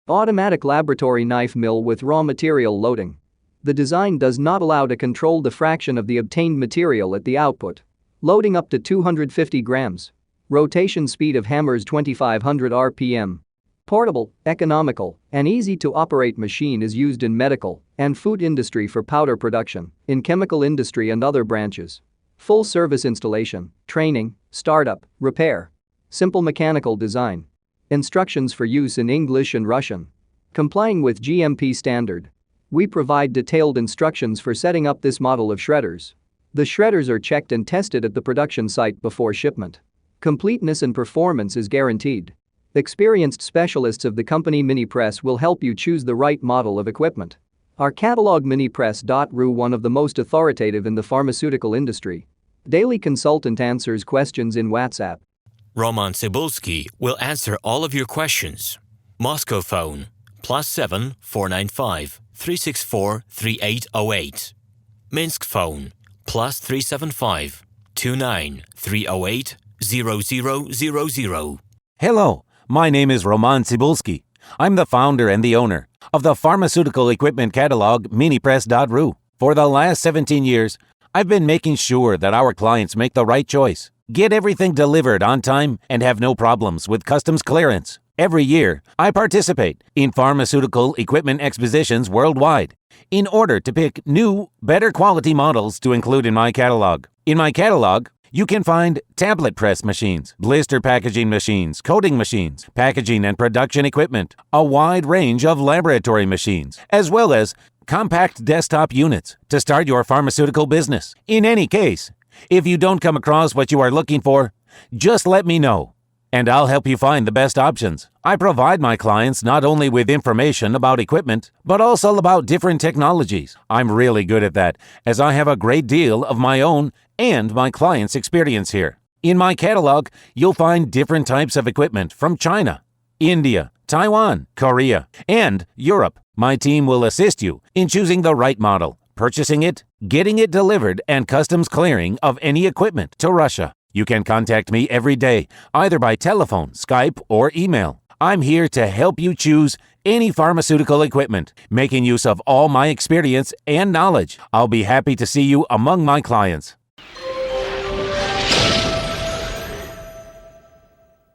Automatic laboratory knife mill with raw material loading. The design does not allow to control the fraction of the obtained material at the output. Loading up to 250 grams. Rotation speed of hammers 2500 RPM. Portable, economical, and easy-to-operate machine is used in medical and food industry for powder production, in chemical industry and other branches. Full service installation, training, startup, repair. Simple mechanical design. Instructions for use in English and Russian. Complying with GMP standard. We provide detailed instructions for setting up this model of shredders. The shredders are checked and tested at the production site before shipment. Completeness and performance is guaranteed. Experienced specialists of the company Minipress will help you choose the right model of equipment. Our catalog Minipress.ru, one of the most authoritative in the pharmaceutical industry. Daily consultant answers questions in WhatsApp. RomanTsibulsky will answer all of your questions. Moscow phone +7 495 364 3808. Minsk phone +375 29 308 0000. Hello, my name is RomanTsibulsky. I'm the founder and the owner of the pharmaceutical equipment catalog Minipress.ru. For the last 17 years, I've been making sure that our clients make the right choice, get everything delivered on time, and have no problems with customs clearance. Every year, I participate in pharmaceutical equipment expositions worldwide in order to pick new, better quality models to include in my catalog. In my catalog, you can find tablet press machines, blister packaging machines, coating machines, packaging and production equipment, a wide range of laboratory machines, as well as compact desktop units to start your pharmaceutical business. In any case, if you don't come across what you are looking for, just let me know, and I'll help you find the best options. I provide my clients not only with information about equipment, but also about different technologies. I'm really good at that, as I have a great deal of my own and my clients' experience here. In my catalog, you'll find different types of equipment from China, India, Taiwan, Korea, and Europe. My team will assist you in choosing the right model, purchasing it, getting it delivered, and customs clearing of any equipment to Russia. You can contact me every day, either by telephone, Skype, or email. I'm here to help you choose any pharmaceutical equipment, making use of all my experience and knowledge. I'll be happy to see you among my clients.